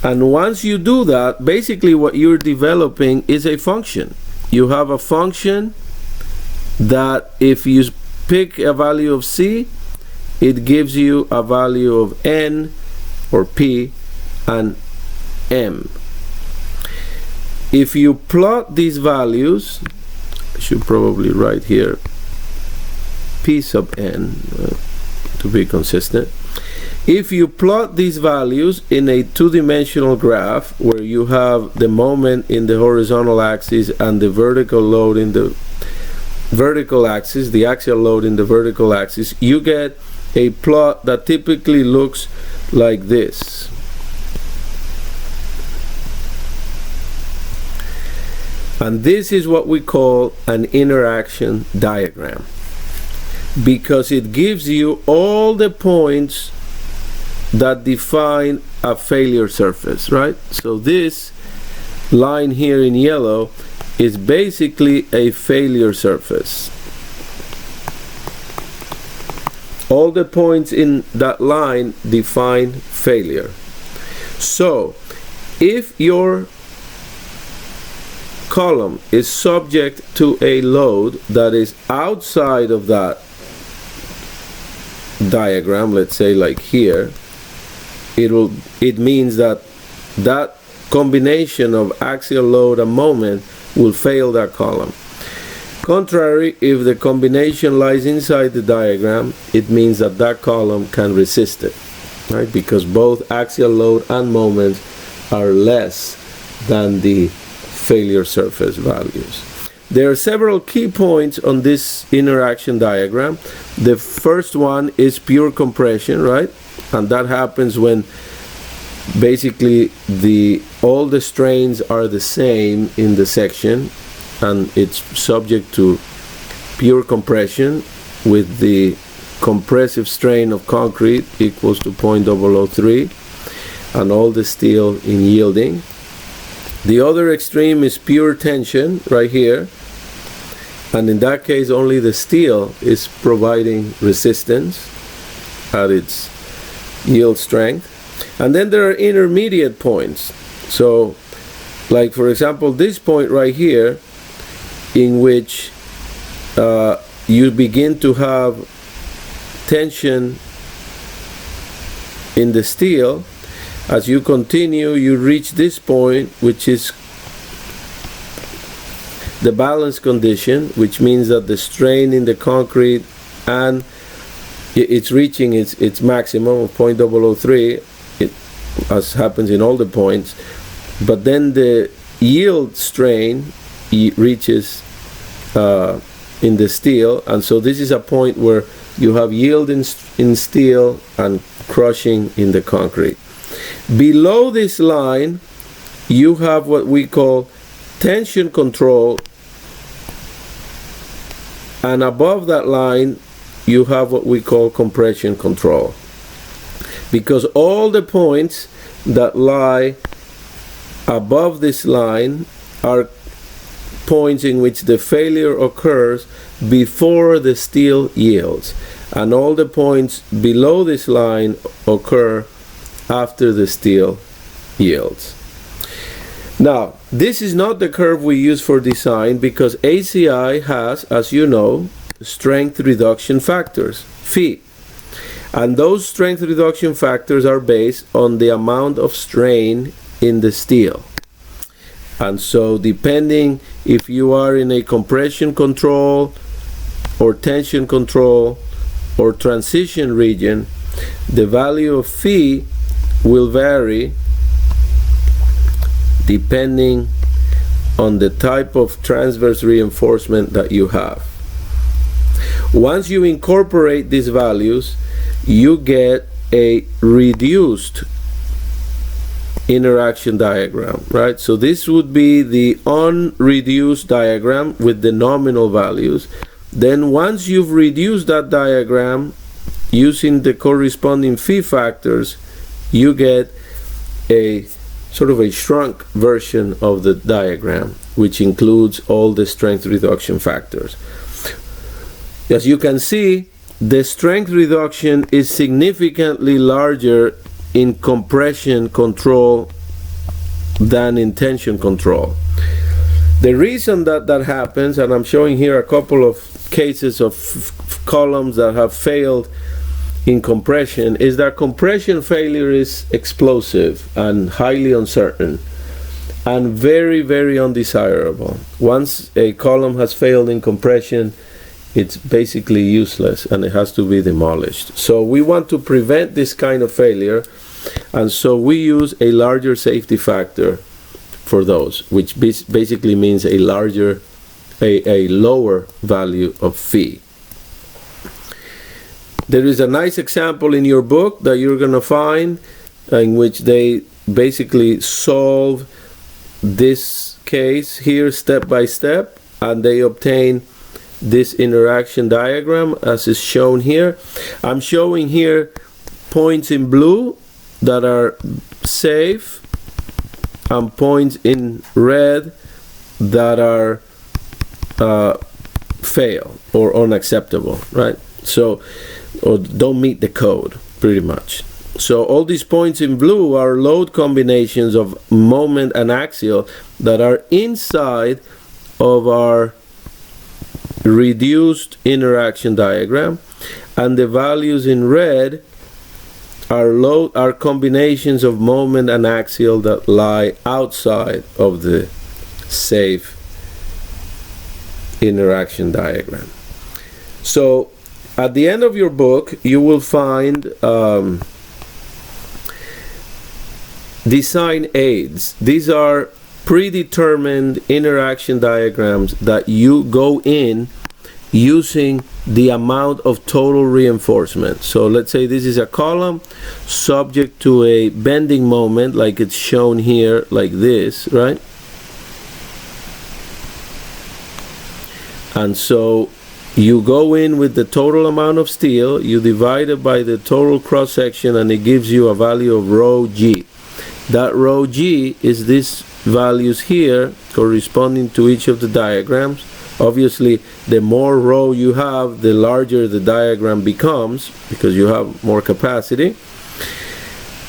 And once you do that, basically what you're developing is a function. You have a function that if you pick a value of c, it gives you a value of n or p and m. If you plot these values, I should probably write here p sub n to be consistent. If you plot these values in a two-dimensional graph where you have the moment in the horizontal axis and the vertical load in the vertical axis, the axial load in the vertical axis, you get a plot that typically looks like this. And this is what we call an interaction diagram, because it gives you all the points that define a failure surface, right? So this line here in yellow is basically a failure surface. All the points in that line define failure. So if your column is subject to a load that is outside of that diagram, let's say like here, it means that that combination of axial load and moment will fail that column. Contrary, if the combination lies inside the diagram, it means that that column can resist it, right? Because both axial load and moment are less than the failure surface values. There are several key points on this interaction diagram. The first one is pure compression, right? And that happens when basically all the strains are the same in the section, and it's subject to pure compression with the compressive strain of concrete equals to 0.003 and all the steel in yielding. The other extreme is pure tension right here, and in that case only the steel is providing resistance at its yield strength. And then there are intermediate points. So like for example this point right here, in which you begin to have tension in the steel. As you continue, you reach this point, which is the balance condition, which means that the strain in the concrete and it's reaching its maximum of 0.003, as happens in all the points, but then the yield strain reaches in the steel, and so this is a point where you have yield in steel and crushing in the concrete. Below this line you have what we call tension control, and above that line you have what we call compression control, because all the points that lie above this line are points in which the failure occurs before the steel yields, and all the points below this line occur after the steel yields. Now, this is not the curve we use for design, because ACI has, as you know, strength reduction factors, phi. And those strength reduction factors are based on the amount of strain in the steel. And so depending if you are in a compression control or tension control or transition region, the value of phi will vary depending on the type of transverse reinforcement that you have. Once you incorporate these values, you get a reduced interaction diagram, right? So this would be the unreduced diagram with the nominal values. Then once you've reduced that diagram using the corresponding phi factors, you get a sort of a shrunk version of the diagram, which includes all the strength reduction factors. As you can see, the strength reduction is significantly larger in compression control than in tension control. The reason that that happens, and I'm showing here a couple of cases of columns that have failed in compression, is that compression failure is explosive and highly uncertain and very, very undesirable. Once a column has failed in compression, it's basically useless and it has to be demolished. So we want to prevent this kind of failure, and so we use a larger safety factor for those, which basically means a lower value of phi. There is a nice example in your book that you're going to find in which they basically solve this case here step by step, and they obtain this interaction diagram as is shown here. I'm showing here points in blue that are safe and points in red that are fail or unacceptable, right? So, or don't meet the code, pretty much. So all these points in blue are load combinations of moment and axial that are inside of our reduced interaction diagram, and the values in red are combinations of moment and axial that lie outside of the safe interaction diagram. So at the end of your book, you will find design aids. These are predetermined interaction diagrams that you go in using the amount of total reinforcement. So let's say this is a column subject to a bending moment, like it's shown here, like this, right? And so you go in with the total amount of steel, you divide it by the total cross section, and it gives you a value of rho g. That rho g is these values here corresponding to each of the diagrams. Obviously, the more rho you have, the larger the diagram becomes because you have more capacity.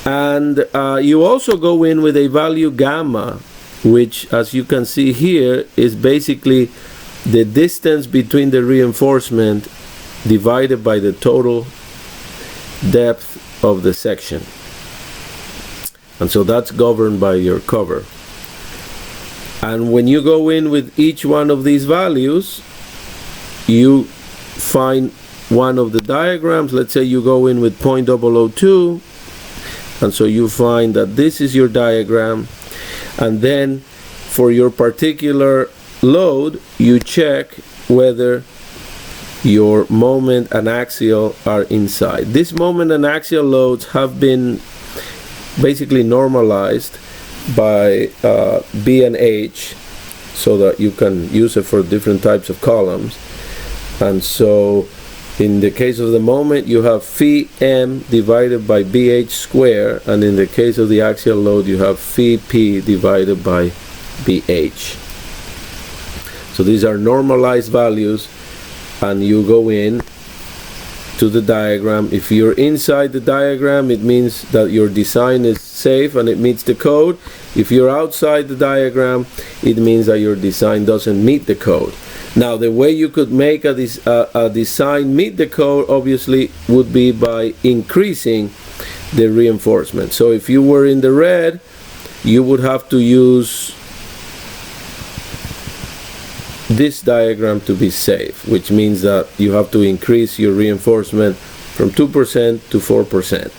And you also go in with a value gamma, which, as you can see here, is basically the distance between the reinforcement divided by the total depth of the section. And so that's governed by your cover. And when you go in with each one of these values, you find one of the diagrams. Let's say you go in with 0.002, and so you find that this is your diagram, and then for your particular load, you check whether your moment and axial are inside. This moment and axial loads have been basically normalized by B and H so that you can use it for different types of columns. And so in the case of the moment, you have phi m divided by BH square, and in the case of the axial load, you have phi p divided by BH. So these are normalized values, and you go in to the diagram. If you're inside the diagram, it means that your design is safe and it meets the code. If you're outside the diagram, it means that your design doesn't meet the code. Now, the way you could make a design meet the code, obviously, would be by increasing the reinforcement. So if you were in the red, you would have to use this diagram to be safe, which means that you have to increase your reinforcement from 2% to 4%.